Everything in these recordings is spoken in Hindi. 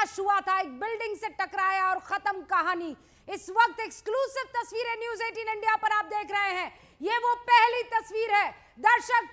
क्रैश हुआ था, एक बिल्डिंग से टकराया और खत्म कहानी। इस वक्त एक्सक्लूसिव तस्वीरें न्यूज 18 इंडिया पर आप देख रहे हैं। ये वो पहली तस्वीर है दर्शक,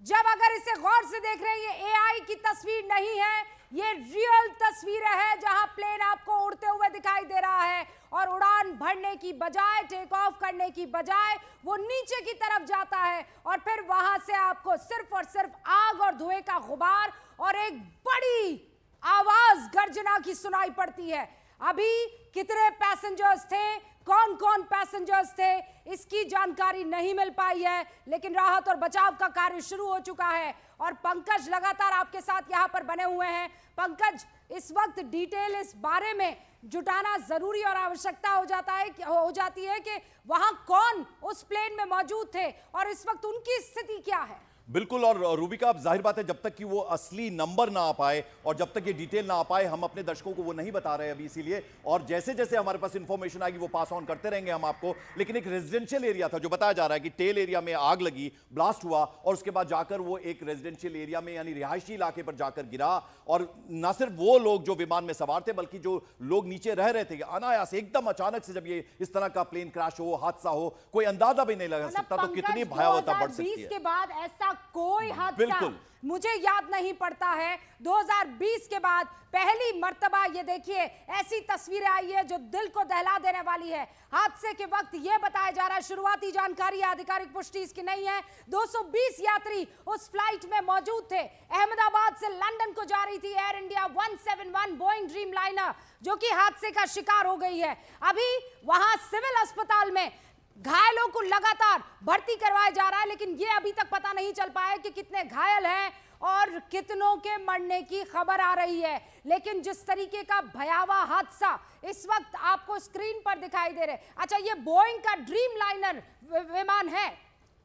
जब अगर इसे गौर से देख रहे हैं, ये एआई की तस्वीर नहीं है, ये रियल तस्वीर है जहां प्लेन आपको उड़ते हुए दिखाई दे रहा है और उड़ान भरने की बजाय, टेक ऑफ करने की बजाय वो नीचे की तरफ जाता है और फिर वहां से आपको सिर्फ और सिर्फ आग और धुएं का गुबार और एक बड़ी आवाज गर्जना की सुनाई पड़ती है। अभी कितने पैसेंजर्स थे, कौन कौन पैसेंजर्स थे, इसकी जानकारी नहीं मिल पाई है, लेकिन राहत और बचाव का कार्य शुरू हो चुका है और पंकज लगातार आपके साथ यहां पर बने हुए हैं। पंकज, इस वक्त डिटेल इस बारे में जुटाना जरूरी और आवश्यकता हो जाती है कि वहां कौन उस प्लेन में मौजूद थे और इस वक्त उनकी स्थिति क्या है। बिल्कुल, और रूबिका, अब जाहिर बात है जब तक कि वो असली नंबर ना आ पाए और जब तक ये डिटेल ना आ पाए, हम अपने दर्शकों को वो नहीं बता रहे अभी, इसीलिए। और जैसे जैसे हमारे पास इंफॉर्मेशन आएगी वो पास ऑन करते रहेंगे हम आपको। लेकिन एक रेजिडेंशियल एरिया था जो बताया जा रहा है कि टेल एरिया में आग लगी, ब्लास्ट हुआ और उसके बाद जाकर वो एक रेजिडेंशियल एरिया में यानी रिहायशी इलाके पर जाकर गिरा। और ना सिर्फ वो लोग जो विमान में सवार थे, बल्कि जो लोग नीचे रह रहे थे, अनायास एकदम अचानक से जब ये इस तरह का प्लेन क्रैश हो, हादसा हो, कोई अंदाजा भी नहीं लगा सकता। तो कितनी भयावहता बढ़ सकती है। के बाद ऐसा कोई हादसा मुझे याद नहीं पड़ता है। 2020 के बाद पहली मर्तबा ये देखिए ऐसी तस्वीरें आई है जो दिल को दहला देने वाली है। हादसे के वक्त ये बताया जा रहा है, शुरुआती जानकारी, आधिकारिक पुष्टि इसकी नहीं है, 220 यात्री उस फ्लाइट में मौजूद थे। अहमदाबाद से लंदन को जा रही थी air India 171 Boeing dream liner, जो कि हादसे का शिकार हो गई है। अभी वहां सिविल अस्पताल में घायलों को लगातार भर्ती करवाया जा रहा है, लेकिन ये अभी तक पता नहीं चल पाया कि कितने घायल हैं और कितनों के मरने की खबर आ रही है। लेकिन जिस तरीके का भयावह हादसा इस वक्त आपको स्क्रीन पर दिखाई दे रहे, अच्छा, ये बोइंग का ड्रीम लाइनर विमान है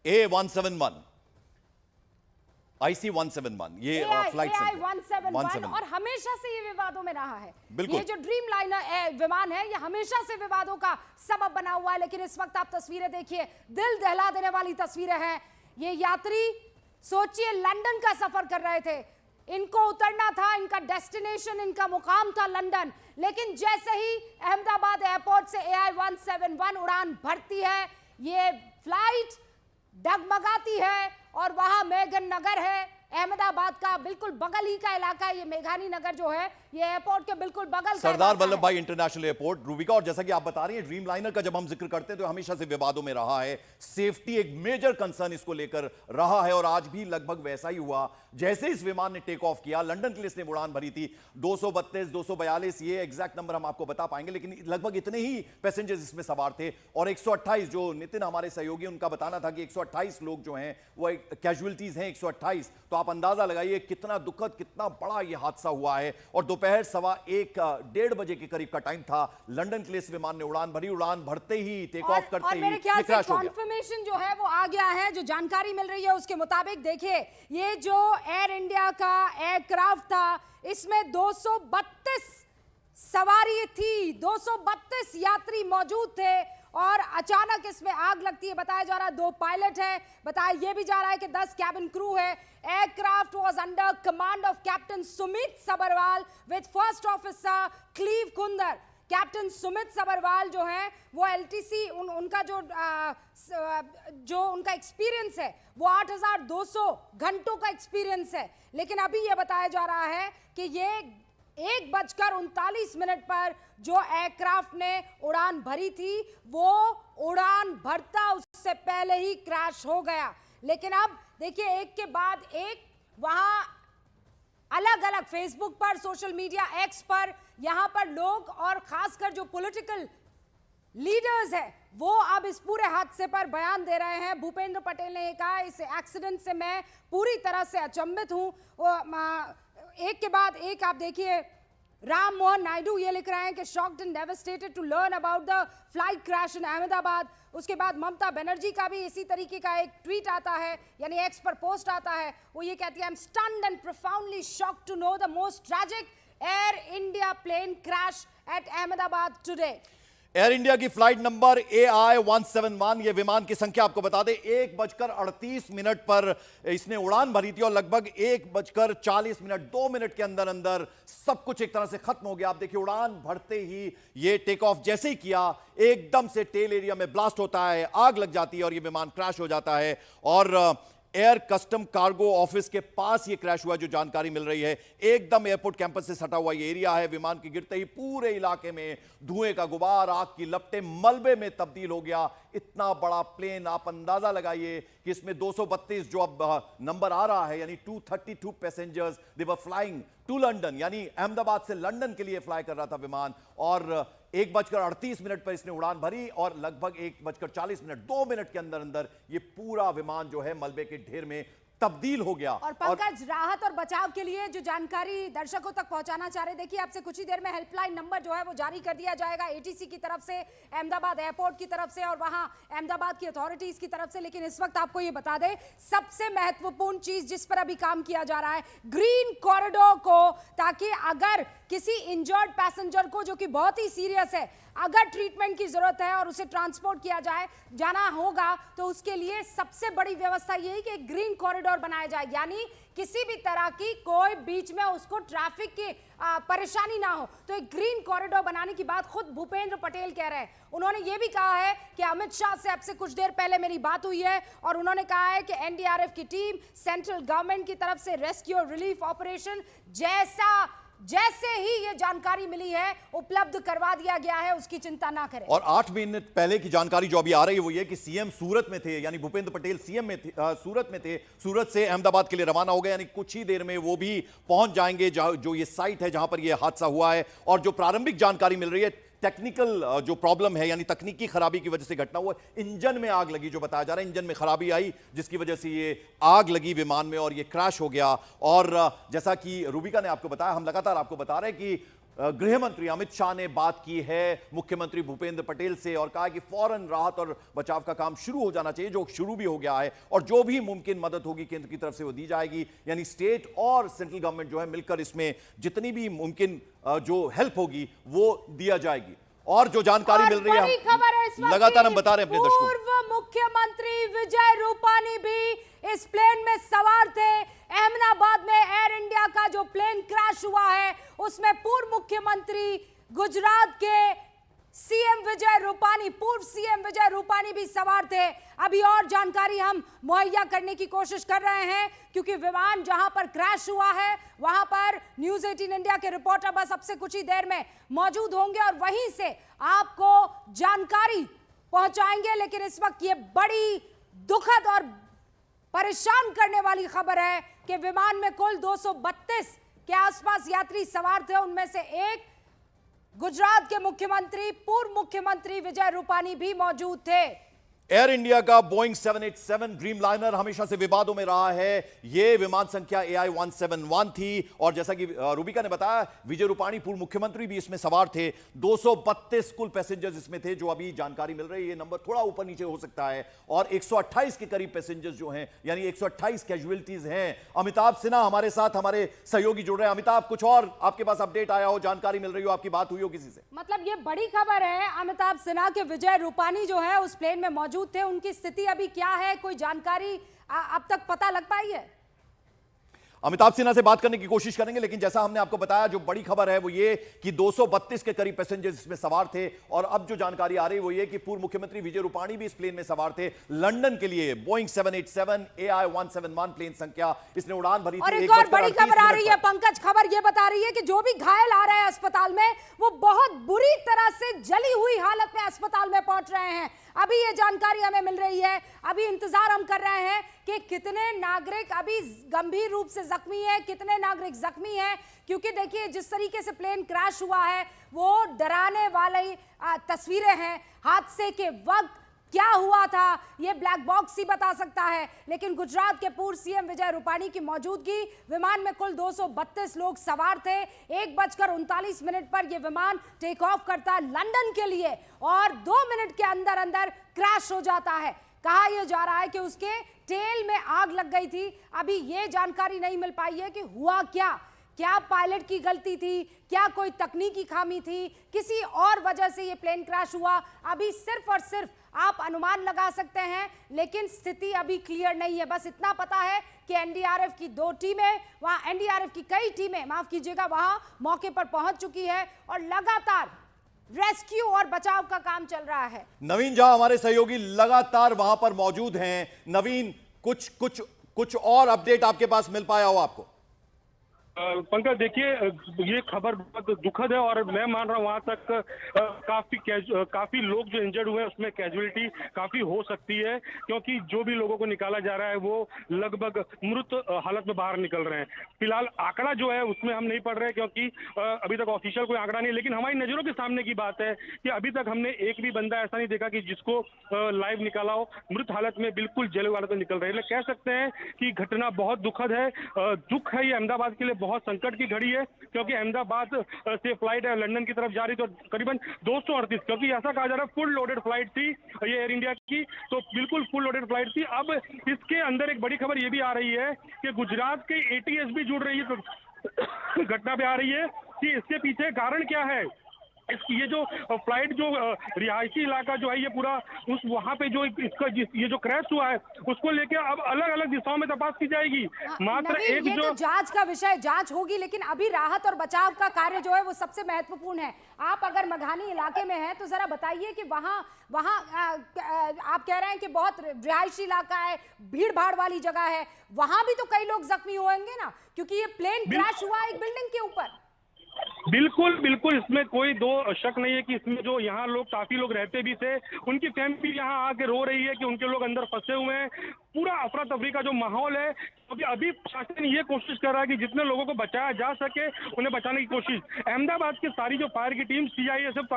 A171 IC171, ये फ्लाइट AI171 और हमेशा से ये विवादों में रहा है। ये जो ड्रीम लाइनर विमान है, ये हमेशा से विवादों का सबब बना हुआ है। लेकिन इस वक्त आप तस्वीरें देखिए, दिल दहला देने वाली तस्वीरें हैं। ये यात्री सोचिए लंदन का सफर कर रहे थे, इनको उतरना था, इनका डेस्टिनेशन, इनका मुकाम था लंदन, लेकिन जैसे ही अहमदाबाद एयरपोर्ट से AI171 उड़ान भरती है, ये फ्लाइट डगमगाती है और वहां मेघन नगर है, अहमदाबाद का बिल्कुल बगल ही का इलाका है। ये मेघानी नगर जो है, ये एयरपोर्ट के बिल्कुल बगल, सरदार वल्लभ भाई इंटरनेशनल एयरपोर्ट। रूबिका, और जैसा कि आप बता रही हैं, ड्रीम लाइनर का जब हम जिक्र करते हैं तो हमेशा से विवादों में रहा है। सेफ्टी एक मेजर कंसर्न इसको लेकर रहा है और आज भी लगभग वैसा ही हुआ। जैसे इस विमान ने टेक ऑफ किया, लंदन के लिए इसने उड़ान भरी थी, 232, 242, ये एग्जैक्ट नंबर हम आपको बता पाएंगे, लेकिन लगभग इतने ही पैसेंजर्स इसमें सवार थे। और 128, जो नितिन हमारे सहयोगी, उनका बताना था कि 128 लोग जो हैं वो कैजुअलिटीज हैं, 128। तो आप अंदाजा लगाइए कितना दुखद, कितना बड़ा ये हादसा हुआ है। और दोपहर 1:15 बजे के करीब का टाइम था। लंदन के लिए इस विमान ने उड़ान भरी, उड़ान भरते ही, टेक ऑफ करते ही मेरे ख्याल से कॉन्फर्मेशन जो है वो आ गया है। जो जानकारी मिल रही है उसके मुताबिक देखिए, ये जो एयर इंडिया का एयरक्राफ्ट था, इसमें 232 सवारी थी, 232 यात्री मौजूद थे और अचानक इसमें आग लगती है। बताया जा रहा है 2 पायलट है, बताया यह भी जा रहा है कि 10 कैबिन क्रू है। Aircraft was under command of captain Sumit Sabharwal with first officer Clive Kunder. Captain Sumit Sabharwal जो हैं वो LTC, उनका जो उनका एक्सपीरियंस है वो 8,200 घंटों का एक्सपीरियंस है। लेकिन अभी यह बताया जा रहा है कि ये 1:39 पर जो एयरक्राफ्ट ने उड़ान भरी थी, वो उड़ान भरता उससे पहले ही क्रैश हो गया। लेकिन अब देखिए, एक के बाद एक वहां अलग अलग फेसबुक पर, सोशल मीडिया एक्स पर, यहां पर लोग और खासकर जो पॉलिटिकल लीडर्स है वो अब इस पूरे हादसे पर बयान दे रहे हैं। भूपेंद्र पटेल ने कहा, इस एक्सीडेंट से मैं पूरी तरह से अचंभित हूं। एक के बाद एक आप देखिए, राम मोहन नायडू ये लिख रहे हैं कि shocked and devastated to learn about the flight crash in Ahmedabad. उसके बाद ममता बनर्जी का भी इसी तरीके का एक ट्वीट आता है, यानी एक्स पर पोस्ट आता है। वो ये कहती है, I am stunned and profoundly shocked to know the most tragic Air India plane crash at Ahmedabad today. Air India की फ्लाइट नंबर AI-171, ये विमान की संख्या आपको बता दें 1:38 पर इसने उड़ान भरी थी और लगभग 1:40 2 मिनट के अंदर अंदर सब कुछ एक तरह से खत्म हो गया। आप देखिए उड़ान भरते ही ये टेक ऑफ जैसे ही किया एकदम से टेल एरिया में ब्लास्ट होता है, आग लग जाती है और ये विमान क्रैश हो जाता है। और एयर कस्टम कार्गो ऑफिस के पास ये क्रैश हुआ, जो जानकारी मिल रही है। एकदम एयरपोर्ट कैंपस से सटा हुआ ये एरिया है। विमान के गिरते ही पूरे इलाके में धुएं का गुबार, आग की लपटें, मलबे में तब्दील हो गया। इतना बड़ा प्लेन, आप अंदाजा लगाइए कि इसमें 232 जो अब नंबर आ रहा है, यानी 232 passengers they were flying to London, यानी अहमदाबाद से लंदन के लिए फ्लाई कर रहा था विमान। और 1:38 पर इसने उड़ान भरी और लगभग 1:40 2 मिनट के अंदर अंदर ये पूरा विमान जो है मलबे के ढेर में तब्दील हो गया। और पंकज, राहत और बचाव के लिए जो जानकारी दर्शकों तक पहुंचाना चाह रहे, देखिए आपसे कुछ ही देर में हेल्पलाइन नंबर जो है वो जारी कर दिया जाएगा ATC की तरफ से, अहमदाबाद एयरपोर्ट की तरफ से और वहां अहमदाबाद की अथॉरिटीज की तरफ से। लेकिन इस वक्त आपको ये बता दें, सबसे महत्वपूर्ण चीज जिस पर अभी काम किया जा रहा है, ग्रीन कॉरिडोर को, ताकि अगर किसी इंजर्ड पैसेंजर को, जो कि बहुत ही सीरियस है, अगर ट्रीटमेंट की जरूरत है और उसे ट्रांसपोर्ट किया जाना होगा, तो उसके लिए सबसे बड़ी व्यवस्था यही है कि एक ग्रीन कॉरिडोर बनाया जाए, यानी किसी भी तरह की कोई बीच में उसको ट्रैफिक की परेशानी ना हो। तो एक ग्रीन कॉरिडोर बनाने की बात खुद भूपेंद्र पटेल कह रहे हैं। उन्होंने ये भी कहा है कि अमित शाह से अब से कुछ देर पहले मेरी बात हुई है और उन्होंने कहा है कि NDRF की टीम, सेंट्रल गवर्नमेंट की तरफ से रेस्क्यू और रिलीफ ऑपरेशन जैसे ही ये जानकारी मिली है उपलब्ध करवा दिया गया है, उसकी चिंता ना करें। और 8 मिनट पहले की जानकारी जो अभी आ रही है वो ये कि सीएम सूरत में थे, यानी भूपेंद्र पटेल सीएम में थे, सूरत में थे। सूरत से अहमदाबाद के लिए रवाना हो गए, यानी कुछ ही देर में वो भी पहुंच जाएंगे जो ये साइट है जहां पर ये हादसा हुआ है। और जो प्रारंभिक जानकारी मिल रही है, टेक्निकल जो प्रॉब्लम है, यानी तकनीकी खराबी की वजह से घटना हुआ, इंजन में आग लगी, जो बताया जा रहा है इंजन में खराबी आई जिसकी वजह से ये आग लगी विमान में और ये क्रैश हो गया। और जैसा कि रूबिका ने आपको बताया, हम लगातार आपको बता रहे हैं कि गृह मंत्री अमित शाह ने बात की है मुख्यमंत्री भूपेंद्र पटेल से और कहा कि फौरन राहत और बचाव का काम शुरू हो जाना चाहिए, जो शुरू भी हो गया है। और जो भी मुमकिन मदद होगी केंद्र की तरफ से वो दी जाएगी, यानी स्टेट और सेंट्रल गवर्नमेंट जो है मिलकर इसमें जितनी भी मुमकिन जो हेल्प होगी वो दिया जाएगी। और जो जानकारी मिल रही है, खबर है इस वक्त लगातार हम बता रहे हैं अपने दर्शकों, पूर्व मुख्यमंत्री विजय रूपानी भी इस प्लेन में सवार थे। अहमदाबाद में एयर इंडिया का जो प्लेन क्रैश हुआ है उसमें पूर्व मुख्यमंत्री गुजरात के सीएम विजय रूपानी, पूर्व सीएम विजय रूपानी भी सवार थे। अभी और जानकारी हम मुहैया करने की कोशिश कर रहे हैं, क्योंकि विमान जहां पर क्रैश हुआ है वहां पर न्यूज़ 18 इंडिया के रिपोर्टर बस अब से कुछ ही देर में मौजूद होंगे और वहीं से आपको जानकारी पहुंचाएंगे। लेकिन इस वक्त ये बड़ी दुखद और परेशान करने वाली खबर है कि विमान में कुल 232 के आसपास यात्री सवार थे, उनमें से एक गुजरात के मुख्यमंत्री, पूर्व मुख्यमंत्री विजय रूपानी भी मौजूद थे। एयर इंडिया का बोइंग 787 ड्रीमलाइनर हमेशा से विवादों में रहा है। यह विमान संख्या AI-171 थी और जैसा कि रूबिका ने बताया, विजय रूपानी पूर्व मुख्यमंत्री भी इसमें सवार थे। 232 कुल पैसेंजर्स इसमें थे, जो अभी जानकारी मिल रही है। ये नंबर थोड़ा ऊपर नीचे हो सकता है। और 128 के करीब पैसेंजर्स जो हैं, यानी 128 कैजुअलिटीज हैं। अमिताभ सिन्हा हमारे साथ, हमारे सहयोगी जुड़ रहे हैं। अमिताभ, कुछ और आपके पास अपडेट आया हो, जानकारी मिल रही हो, आपकी बात हुई हो किसी से? मतलब ये बड़ी खबर है अमिताभ सिन्हा के विजय रूपानी जो है उस प्लेन में मौजूद थे। उनकी स्थिति अभी क्या है, कोई जानकारी अब तक पता लग पाई है? अमिताभ सिन्हा से बात करने की कोशिश करेंगे, लेकिन जैसा हमने आपको बताया, जो बड़ी खबर है वो ये कि 232 के करीब पैसेंजर्स इसमें सवार थे। और अब जो जानकारी आ रही है वो ये कि पूर्व मुख्यमंत्री विजय रूपानी भी इस प्लेन में सवार थे। लंदन के लिए बोइंग 787 AI-171 प्लेन संख्या इसने उड़ान भरी थी। और एक और बड़ी खबर आ रही है पंकज, खबर ये बता रही है कि जो भी घायल आ रहे हैं अस्पताल में, वो बहुत बुरी तरह से जली हुई हालत में अस्पताल में पहुंच रहे हैं। अभी ये जानकारी हमें मिल रही है। अभी इंतजार हम कर रहे हैं कि कितने नागरिक अभी गंभीर रूप से जख्मी हैं, कितने नागरिक जख्मी हैं, क्योंकि देखिए जिस तरीके से प्लेन क्रैश हुआ है वो डराने वाली तस्वीरें हैं। हादसे के वक्त क्या हुआ था ये ब्लैक बॉक्स ही बता सकता है। लेकिन गुजरात के पूर्व सीएम विजय रूपानी की मौजूदगी, विमान में कुल 232 लोग सवार थे। 1:39 पर यह विमान टेक ऑफ करता है लंदन के लिए और 2 मिनट के अंदर अंदर क्रैश हो जाता है। कहा यह जा रहा है कि उसके टेल में आग लग गई थी। अभी यह जानकारी नहीं मिल पाई है कि हुआ क्या, क्या पायलट की गलती थी, क्या कोई तकनीकी खामी थी, किसी और वजह से ये प्लेन क्रैश हुआ, अभी सिर्फ और सिर्फ आप अनुमान लगा सकते हैं, लेकिन स्थिति अभी क्लियर नहीं है। बस इतना पता है कि एनडीआरएफ की 2 टीमें, वहां एनडीआरएफ की कई टीमें, माफ कीजिएगा, वहां मौके पर पहुंच चुकी है और लगातार रेस्क्यू और बचाव का काम चल रहा है। नवीन झा हमारे सहयोगी लगातार वहां पर मौजूद हैं। नवीन, कुछ और अपडेट आपके पास मिल पाया हो आपको? पंकज, देखिए, ये खबर बहुत दुखद है और मैं मान रहा हूँ वहां तक काफी लोग जो इंजर्ड हुए हैं उसमें कैजुअलिटी काफी हो सकती है, क्योंकि जो भी लोगों को निकाला जा रहा है वो लगभग मृत हालत में बाहर निकल रहे हैं। फिलहाल आंकड़ा जो है उसमें हम नहीं पढ़ रहे, क्योंकि अभी तक ऑफिशियल कोई आंकड़ा नहीं, लेकिन हमारी नजरों के सामने की बात है कि अभी तक हमने एक भी बंदा ऐसा नहीं देखा कि जिसको लाइव निकाला हो। मृत हालत में बिल्कुल जले हालत में निकल रहे हैं। कह सकते हैं कि घटना बहुत दुखद है। दुख है ये अहमदाबाद के लिए बहुत संकट की घड़ी है, क्योंकि अहमदाबाद से फ्लाइट लंदन की तरफ जा रही तो करीबन 238, क्योंकि ऐसा कहा जा रहा है फुल लोडेड फ्लाइट थी ये एयर इंडिया की, तो बिल्कुल फुल लोडेड फ्लाइट थी। अब इसके अंदर एक बड़ी खबर ये भी आ रही है कि गुजरात के एटीएस भी जुड़ रही है, तो घटना पे आ रही है कि इसके पीछे कारण क्या है। ये जो फ्लाइट जो रिहायशी इलाका जो है ये पूरा उस वहां पे जो इसका ये जो क्रैश हुआ है उसको लेके अब अलग अलग दिशाओं में तपास की जाएगी। मात्र एक ये जो तो जांच का विषय, जांच होगी, लेकिन अभी राहत और बचाव का कार्य जो है वो सबसे महत्वपूर्ण है। आप अगर मघानी इलाके में हैं तो जरा बताइए कि वहां आप कह रहे हैं कि बहुत रिहायशी इलाका है, भीड़ भाड़ वाली जगह है, वहां भी तो कई लोग जख्मी होंगे ना, क्योंकि ये प्लेन क्रैश हुआ एक बिल्डिंग के ऊपर। बिल्कुल बिल्कुल, इसमें कोई दो शक नहीं है कि इसमें जो यहाँ लोग काफी लोग रहते भी थे, उनकी फैमिली यहाँ आके रो रही है कि उनके लोग अंदर फंसे हुए हैं। पूरा अफरा तफरी का जो माहौल है, क्योंकि अभी प्रशासन ये कोशिश कर रहा है कि जितने लोगों को बचाया जा सके उन्हें बचाने की कोशिश। अहमदाबाद की सारी जो फायर की टीम सीआईएसएफ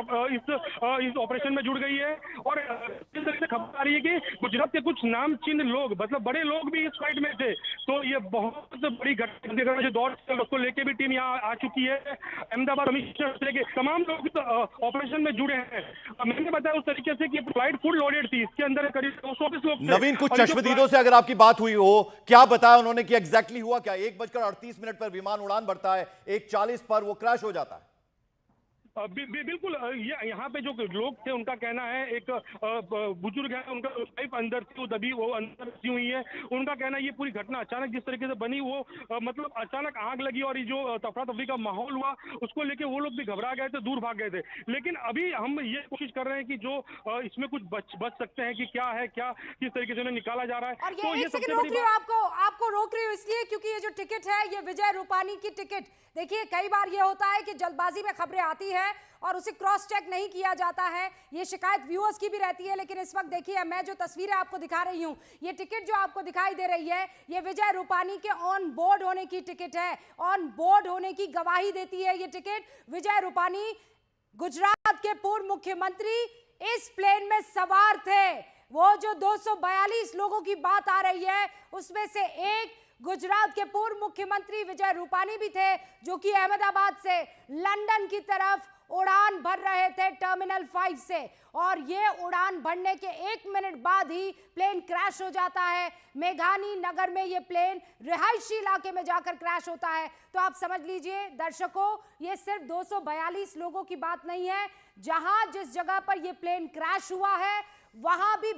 इस ऑपरेशन में जुड़ गई है और इस तरीके से खबर आ रही है कि गुजरात के कुछ नामचीन लोग, मतलब बड़े लोग भी इस फाइट में थे। तो ये बहुत बड़ी घटना जो दौर उसको लेके भी टीम यहाँ आ चुकी है। अहमदाबाद कमिश्नर के तमाम लोग ऑपरेशन में जुड़े हैं। मैंने बताया उस तरीके से कि फ्लाइट फुल लोडेड थी, इसके अंदर करीब 220 लोग थे। नवीन, कुछ चश्मदीदों से अगर आपकी बात हुई हो, क्या बताया उन्होंने कि एग्जैक्टली हुआ क्या? 1:38 पर विमान उड़ान भरता है, 1:40 पर वो क्रैश हो जाता है। बिल्कुल, यहाँ पे जो लोग थे उनका कहना है, एक बुजुर्ग है, उनका वाइफ अंदर थी, वो दबी वो अंदर फंसी हुई है। उनका कहना है ये पूरी घटना अचानक जिस तरीके से बनी, वो मतलब अचानक आग लगी और ये जो तफरा तफरी का माहौल हुआ उसको लेके वो लोग भी घबरा गए थे, दूर भाग गए थे। लेकिन अभी हम ये कोशिश कर रहे हैं कि जो इसमें कुछ बच सकते हैं कि क्या है, क्या किस तरीके से उन्हें निकाला जा रहा है। और ये एक सेकंड रोक रही हूँ, आपको रोक रही हूँ इसलिए क्योंकि ये जो टिकट है ये विजय रूपानी की टिकट। देखिए, कई बार ये होता है कि जल्दबाजी में खबरें आती है और उसे क्रॉस चेक नहीं किया जाता है, ये शिकायत व्यूअर्स की भी रहती है। लेकिन इस वक्त देखिए, मैं जो तस्वीरें आपको दिखा रही हूँ, ये टिकट जो आपको दिखाई दे रही है ये विजय रूपानी के ऑन बोर्ड होने की टिकट है, ऑन बोर्ड होने की गवाही देती है ये टिकट। विजय रूपानी, गुजरात के पूर्व मुख्यमंत्री, इस प्लेन में सवार थे। वो जो 242 लोगों की बात आ रही है उसमें से एक गुजरात के पूर्व मुख्यमंत्री विजय रूपानी भी थे, जो कि अहमदाबाद से लंदन की तरफ उड़ान भर रहे थे टर्मिनल 5 से, और ये उड़ान भरने के 1 मिनट बाद ही प्लेन क्रैश हो जाता है। मेघानी नगर में ये प्लेन रिहायशी इलाके में जाकर क्रैश होता है। तो आप समझ लीजिए दर्शकों, ये सिर्फ 242 लोगों की बात नहीं है। जहां जिस जगह पर ये प्लेन क्रैश हुआ है वहां भी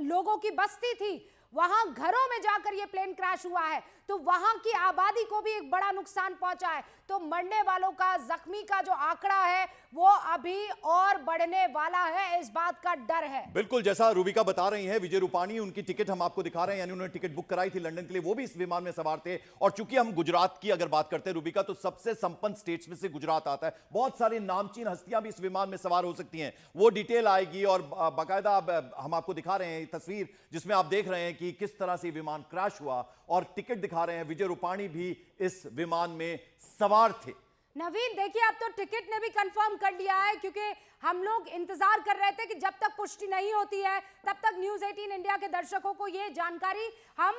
लोगों की बस्ती थी, वहां घरों में जाकर ये प्लेन क्रैश हुआ है, तो वहां की आबादी को भी एक बड़ा नुकसान पहुंचा है। तो मरने वालों का, जख्मी का जो आंकड़ा है वो अभी और बढ़ने वाला है, इस बात का डर है। बिल्कुल, जैसा रूबिका बता रही हैं, विजय रूपानी, उनकी टिकट हम आपको दिखा रहे हैं, यानी उन्होंने टिकट बुक कराई थी लंदन के लिए, वो भी इस विमान में सवार थे। और चूंकि हम गुजरात की अगर बात करते हैं रूबिका, तो सबसे संपन्न स्टेट्स में से गुजरात आता है, बहुत सारी नामचीन हस्तियां भी इस विमान में सवार हो सकती हैं, वो डिटेल आएगी। और बाकायदा हम आपको दिखा रहे हैं तस्वीर जिसमें आप देख रहे हैं कि किस तरह से विमान क्रैश हुआ, और टिकट दिखा रहे हैं, विजय रूपानी भी इस विमान में सवार थे। नवीन, देखिए, अब तो टिकट ने भी कंफर्म कर लिया है, क्योंकि हम लोग इंतजार कर रहे थे कि जब तक पुष्टि नहीं होती है तब तक न्यूज़ 18 इंडिया के दर्शकों को ये जानकारी हम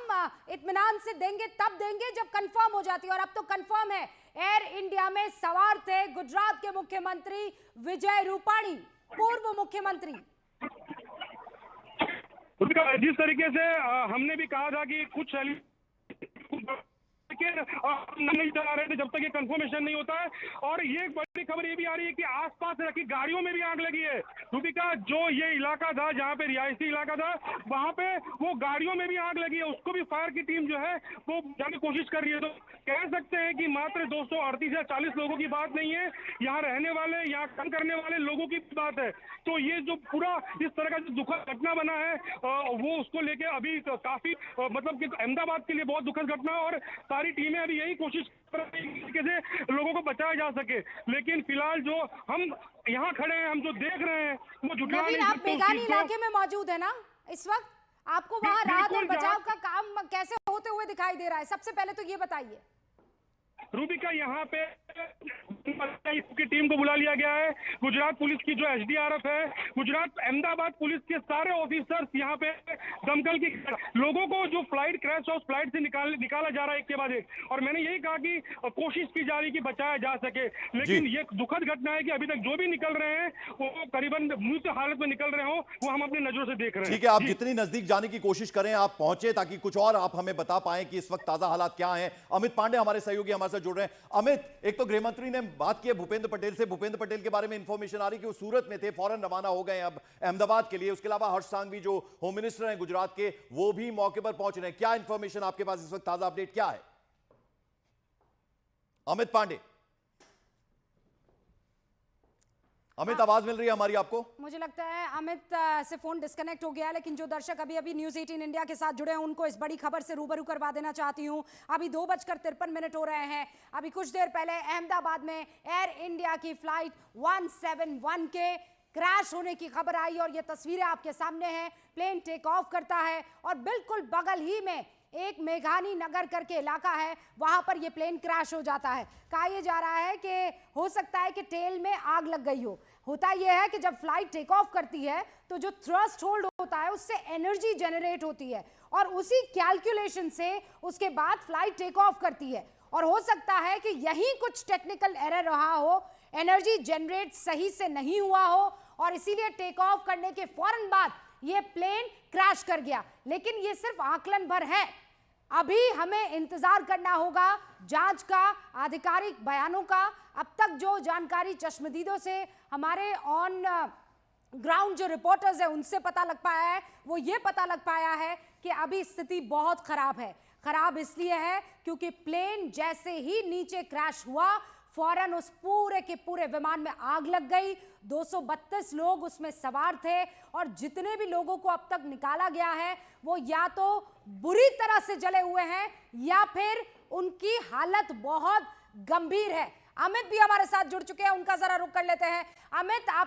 इत्मीनान से देंगे, तब देंगे जब कंफर्म हो जाती है। और अब तो कंफर्म है, एयर इंडिया में सवार थे गुजरात के मुख्यमंत्री विजय रूपानी, पूर्व मुख्यमंत्री। जिस तरीके से हमने भी कहा था कि कुछ लेकिन हम नहीं चला रहे थे जब तक ये कंफर्मेशन नहीं होता है। और ये बड़ी खबर ये भी आ रही है कि आसपास रखी गाड़ियों में भी आग लगी है। रूबिका, जो ये इलाका था जहाँ पे रिहायशी इलाका था, वहां पे वो गाड़ियों में भी आग लगी है, उसको भी फायर की टीम जो है वो जाने की कोशिश कर रही है। तो कह सकते हैं कि मात्र 238 या 40 लोगों की बात नहीं है, यहाँ रहने वाले, यहाँ काम करने वाले लोगों की बात है। तो ये जो पूरा इस तरह का जो दुखद घटना बना है वो उसको लेके अभी काफी मतलब कि अहमदाबाद के लिए बहुत दुखद घटना, और सारी टीमें अभी यही कोशिश कर रही है कि लोगों को बचाया जा सके। लेकिन फिलहाल जो हम यहाँ खड़े हैं, हम जो देख रहे हैं वो जुटा नहीं नवीन, आप सकते उस मेघानी चीज को। इलाके में मौजूद है ना इस वक्त? आपको वहां राहत और बिल्कुल, बचाव का काम कैसे होते हुए दिखाई दे रहा है? सबसे पहले तो ये बताइए। रूबिका, यहाँ पे की टीम को बुला लिया गया है। गुजरात पुलिस की जो एसडीआरएफ है, गुजरात अहमदाबाद पुलिस के सारे ऑफिसर्स यहाँ पे, दमकल की लोगों को जो फ्लाइट क्रैश और फ्लाइट से निकाला जा रहा है एक के बाद एक। और मैंने यही कहा कि कोशिश की जा रही कि बचाया जा सके, लेकिन ये दुखद घटना है कि अभी तक जो भी निकल रहे हैं वो करीबन मृत हालत में निकल रहे हो, वो हम अपनी नजरों से देख रहे हैं। ठीक है, आप जितनी नजदीक जाने की कोशिश करें, आप पहुंचे ताकि कुछ और आप हमें बता पाएं कि इस वक्त ताजा हालात क्या हैं। अमित पांडे हमारे सहयोगी हमारे साथ जुड़ रहे हैं। अमित, एक तो गृह मंत्री ने बात की है भूपेंद्र पटेल से, भूपेंद्र पटेल के बारे में इंफॉर्मेशन आ रही कि वो सूरत में थे, फौरन रवाना हो गए अब अहमदाबाद के लिए। उसके अलावा हर्ष सांघवी जो होम मिनिस्टर हैं गुजरात के, वो भी मौके पर पहुंच रहे हैं। क्या इंफॉर्मेशन आपके पास इस वक्त, ताजा अपडेट क्या है अमित पांडे? अमित, आवाज मिल रही है हमारी आपको? मुझे लगता है अमित से फोन डिस्कनेक्ट हो गया है, लेकिन जो दर्शक अभी अभी न्यूज 18 इंडिया के साथ जुड़े हैं उनको इस बड़ी खबर से रूबरू करवा देना चाहती हूं। अभी 2:53 हो रहे हैं। अभी कुछ देर पहले अहमदाबाद में एयर इंडिया की फ्लाइट 171 के क्रैश होने की खबर आई और ये तस्वीरें आपके सामने हैं। प्लेन टेक ऑफ करता है और बिल्कुल बगल ही में एक मेघानी नगर करके इलाका है, वहां पर ये प्लेन क्रैश हो जाता है। कहा यह जा रहा है कि हो सकता है कि टेल में आग लग गई हो। होता यह है कि जब फ्लाइट टेक ऑफ करती है तो जो थ्रस्ट होल्ड होता है उससे एनर्जी जनरेट होती है और उसी कैलकुलेशन से उसके बाद फ्लाइट टेक ऑफ करती है। और हो सकता है कि यही कुछ टेक्निकल एरर रहा हो, एनर्जी जनरेट सही से नहीं हुआ हो और इसीलिए टेक ऑफ करने के फौरन बाद ये प्लेन क्रैश कर गया। लेकिन ये सिर्फ आकलन भर है, अभी हमें इंतजार करना होगा जांच का, आधिकारिक बयानों का। अब तक जो जानकारी चश्मदीदों से हमारे ऑन ग्राउंड जो रिपोर्टर्स हैं उनसे पता लग पाया है, वो ये पता लग पाया है कि अभी स्थिति बहुत खराब है। खराब इसलिए है क्योंकि प्लेन जैसे ही नीचे क्रैश हुआ फौरन उस पूरे के पूरे विमान में आग लग गई। 232 लोग उसमें सवार थे और जितने भी लोगों को अब तक निकाला गया है वो या तो बुरी तरह से जले हुए हैं या फिर उनकी हालत बहुत गंभीर है। अमित भी हमारे साथ जुड़ चुके हैं, उनका जरा रुख कर लेते हैं। अमित, आप